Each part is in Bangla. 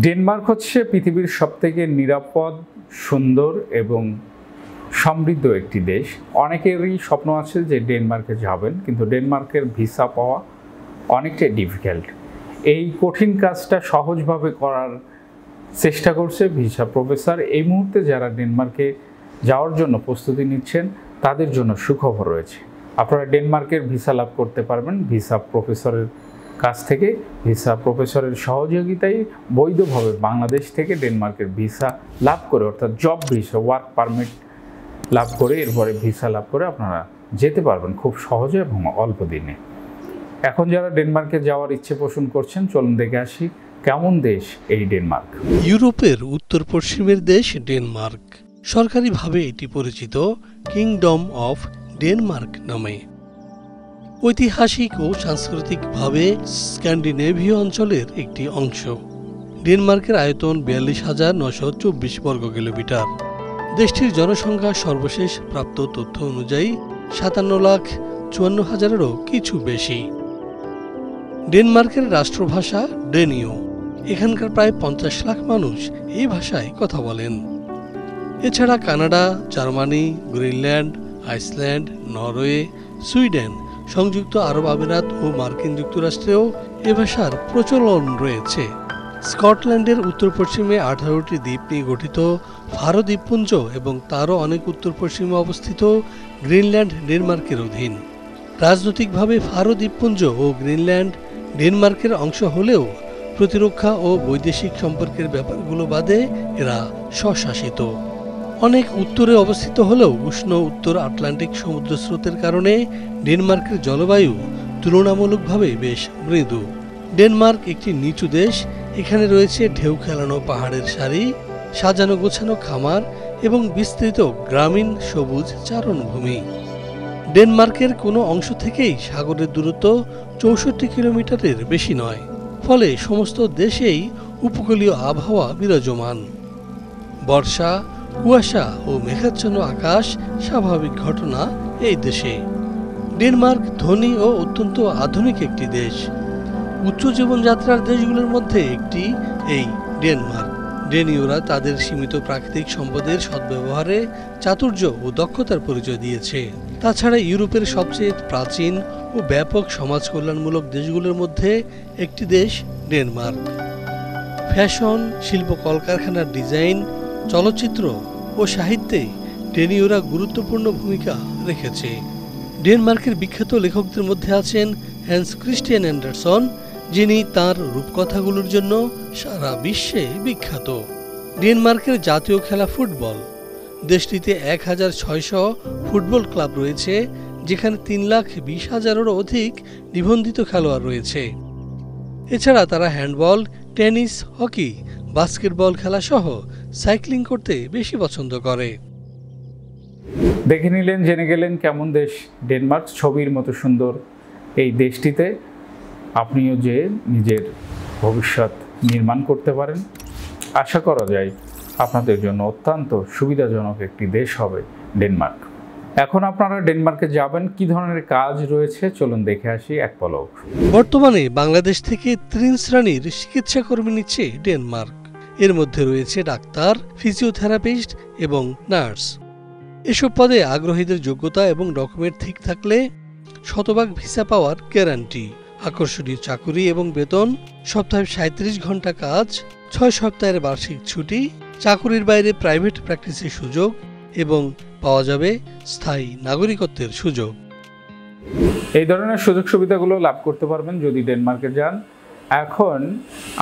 ডেনমার্ক হচ্ছে পৃথিবীর সবথেকে নিরাপদ, সুন্দর এবং সমৃদ্ধ একটি দেশ। অনেকেরই স্বপ্ন আছে যে ডেনমার্কে যাবেন, কিন্তু ডেনমার্কের ভিসা পাওয়া অনেকটাই ডিফিকাল্ট। এই কঠিন কাজটা সহজভাবে করার চেষ্টা করছে ভিসা প্রফেসর। এই মুহূর্তে যারা ডেনমার্কে যাওয়ার জন্য প্রস্তুতি নিচ্ছেন তাদের জন্য সুখবর রয়েছে। আপনারা ডেনমার্কের ভিসা লাভ করতে পারবেন ভিসা প্রফেসরের কাছ থেকে। ভিসা প্রফেসরের সহযোগিতায় বৈধভাবে বাংলাদেশ থেকে ডেনমার্কের ভিসা লাভ করে, অর্থাৎ জব ভিসা, ওয়ার্ক পারমিট লাভ করে এরপরে ভিসা লাভ করে আপনারা যেতে পারবেন খুব সহজে এবং অল্প দিনে। এখন যারা ডেনমার্কে যাওয়ার ইচ্ছে পোষণ করছেন, চলুন দেখে আসি কেমন দেশ এই ডেনমার্ক। ইউরোপের উত্তর পশ্চিমের দেশ ডেনমার্ক। সরকারিভাবে এটি পরিচিত কিংডম অফ ডেনমার্ক নামে। ঐতিহাসিক ও সাংস্কৃতিকভাবে স্ক্যান্ডিনেভীয় অঞ্চলের একটি অংশ। ডেনমার্কের আয়তন ৪২,৯২৪ বর্গ কিলোমিটার। দেশটির জনসংখ্যা সর্বশেষ প্রাপ্ত তথ্য অনুযায়ী ৫৭,৫৪,০০০-এরও কিছু বেশি। ডেনমার্কের রাষ্ট্রভাষা ডেনীয়। এখানকার প্রায় ৫০ লাখ মানুষ এই ভাষায় কথা বলেন। এছাড়া Canada, Germany, Greenland, Iceland, Norway, Sweden, সংযুক্ত আরব আমিরাত ও মার্কিন যুক্তরাষ্ট্রেও এ ভাষার প্রচলন রয়েছে। স্কটল্যান্ডের উত্তর পশ্চিমে ১৮টি দ্বীপ নিয়ে গঠিত ফারো দ্বীপপুঞ্জ এবং তারও অনেক উত্তর পশ্চিমে অবস্থিত গ্রিনল্যান্ড ডেনমার্কের অধীন। রাজনৈতিকভাবে ফারো দ্বীপপুঞ্জ ও গ্রিনল্যান্ড ডেনমার্কের অংশ হলেও প্রতিরক্ষা ও বৈদেশিক সম্পর্কের ব্যাপারগুলো বাদে এরা স্বশাসিত। অনেক উত্তরে অবস্থিত হলেও উষ্ণ উত্তর আটলান্টিক সমুদ্র স্রোতের কারণে ডেনমার্কের জলবায়ু তুলনামূলকভাবে বেশ মৃদু। ডেনমার্ক একটি নিচু দেশ। এখানে রয়েছে ঢেউ খেলানো পাহাড়ের সারি, সাজানো গোছানো খামার এবং বিস্তৃত গ্রামীণ সবুজ চারণভূমি। ডেনমার্কের কোনো অংশ থেকেই সাগরের দূরত্ব ৬৪ কিলোমিটারের বেশি নয়, ফলে সমস্ত দেশেই উপকূলীয় আবহাওয়া বিরাজমান। বর্ষা, কুয়াশা ও মেঘাচ্ছন্ন আকাশ স্বাভাবিক ঘটনা এই দেশে। ডেনমার্ক ধনী ও অত্যন্ত আধুনিক একটি দেশ। উচ্চ জীবনযাত্রার দেশগুলোর মধ্যে একটি এই ডেনমার্ক। ডেনীয়রা তাদের সীমিত প্রাকৃতিক সম্পদের সদ্ব্যবহারে চাতুর্য ও দক্ষতার পরিচয় দিয়েছে। তাছাড়া ইউরোপের সবচেয়ে প্রাচীন ও ব্যাপক সমাজ কল্যাণমূলক দেশগুলোর মধ্যে একটি দেশ ডেনমার্ক। ফ্যাশন, শিল্প, কলকারখানার ডিজাইন, চলচ্চিত্র ও সাহিত্যে ডেনীয়রা গুরুত্বপূর্ণ ভূমিকা রেখেছে। ডেনমার্কের বিখ্যাত লেখকদের মধ্যে আছেন হ্যান্স ক্রিস্টিয়ান অ্যান্ডারসন, যিনি তাঁর রূপকথাগুলোর জন্য সারা বিশ্বে বিখ্যাত। ডেনমার্কের জাতীয় খেলা ফুটবল। দেশটিতে ১,৬০০ ফুটবল ক্লাব রয়েছে, যেখানে ৩,২০,০০০-এরও অধিক নিবন্ধিত খেলোয়াড় রয়েছে। এছাড়া তারা হ্যান্ডবল, টেনিস, হকি, বাস্কেটবল খেলা সহ সাইক্লিং করতে বেশি পছন্দ করে। দেখে নিলেন, জেনে গেলেন কেমন দেশ ডেনমার্ক। ছবির মতো সুন্দর এই দেশটিতে আপনিও যে নিজের ভবিষ্যৎ নির্মাণ করতে পারেন। আশা করা যায় আপনাদের জন্য অত্যন্ত সুবিধাজনক একটি দেশ হবে ডেনমার্ক। এখন আপনারা ডেনমার্কে যাবেন, কি ধরনের কাজ রয়েছে চলুন দেখে আসি এক পলক। বর্তমানে বাংলাদেশ থেকে ৩ শ্রেণীর চিকিৎসা কর্মী নিচ্ছে ডেনমার্ক। এর মধ্যে রয়েছে ডাক্তার, ফিজিওথেরাপিস্ট এবং নার্স। এসব পদে আগ্রহীদের যোগ্যতা এবং ডকুমেন্ট ঠিক থাকলে শতভাগ ভিসা পাওয়ার গ্যারান্টি। আকর্ষণীয় চাকুরি এবং বেতন, সপ্তাহে ৩৭ ঘন্টা কাজ, ৬ সপ্তাহের বার্ষিক ছুটি, চাকুরির বাইরে প্রাইভেট প্র্যাকটিসের সুযোগ এবং পাওয়া যাবে স্থায়ী নাগরিকত্বের সুযোগ। এই ধরনের সুযোগ সুবিধাগুলো লাভ করতে পারবেন যদি ডেনমার্কে যান। এখন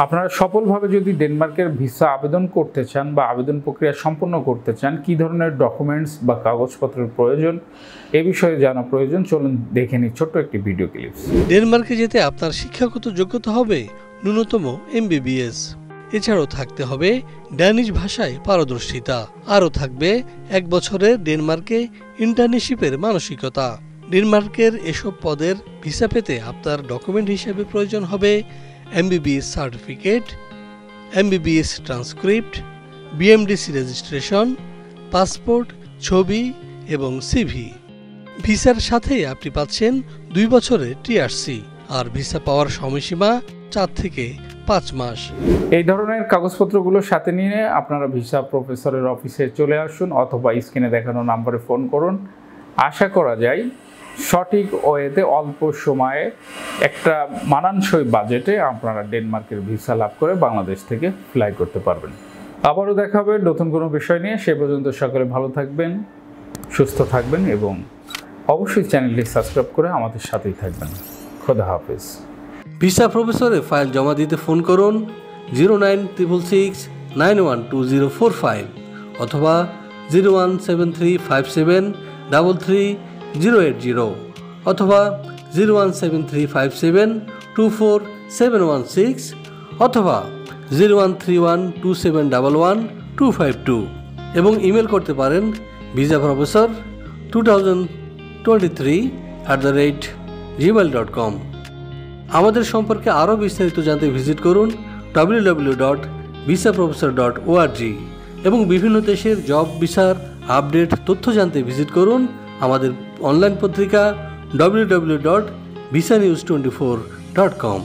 আপনারা সফলভাবে যদি ডেনমার্কের ভিসা আবেদন করতে চান বা আবেদন প্রক্রিয়া সম্পন্ন করতে চান, কি ধরনের ডকুমেন্টস বা কাগজপত্রের প্রয়োজন, এ বিষয়ে জানা প্রয়োজন। চলুন দেখে নিই ছোট্ট একটি ভিডিও ক্লিপস। ডেনমার্কে যেতে আপনার শিক্ষাগত যোগ্যতা হবে ন্যূনতম MBBS। এছাড়াও থাকতে হবে ড্যানিশ ভাষায় পারদর্শিতা। আরও থাকবে ১ বছরের ডেনমার্কে ইন্টার্নশিপের মানসিকতা। ডেনমার্কের এসব পদের ভিসা পেতে আপনার ডকুমেন্ট হিসেবে প্রয়োজন হবে MBBS certificate, MBBS transcript, BMDC registration, passport, ছবি এবং CV। ভিসার সাথে আপনি পাচ্ছেন 2 বছরের TRC। আর ভিসা পাওয়ার সময়সীমা 4 থেকে 5 মাস। এই ধরনের কাগজপত্রগুলো সাথে নিয়ে আপনারা ভিসা প্রফেসরের অফিসে চলে আসুন অথবা স্ক্রিনে দেখানো নম্বরে ফোন করুন। আশা করা যায় সঠিক ওয়েতে অল্প সময়ে একটা মানানসই বাজেটে আপনারা ডেনমার্কের ভিসা লাভ করে বাংলাদেশ থেকে ফ্লাই করতে পারবেন। আবারও দেখা হবে নতুন কোনো বিষয় নিয়ে। সে পর্যন্ত সকলে ভালো থাকবেন, সুস্থ থাকবেন এবং অবশ্যই চ্যানেলটি সাবস্ক্রাইব করে আমাদের সাথেই থাকবেন। খোদা হাফেজ। ভিসা প্রফেসরে ফাইল জমা দিতে ফোন করুন 09666 912045 অথবা 01735733080 অথবা 01735724716 অথবা 013127112252 এবং ইমেল করতে পারেন visaprofessor2023@gmail.com। আমাদের সম্পর্কে আরও বিস্তারিত জানতে ভিজিট করুন www.visaprofessor.org এবং বিভিন্ন দেশের জব ভিসার আপডেট তথ্য জানতে ভিজিট করুন আমাদের অনলাইন পত্রিকা www.visanews24.com।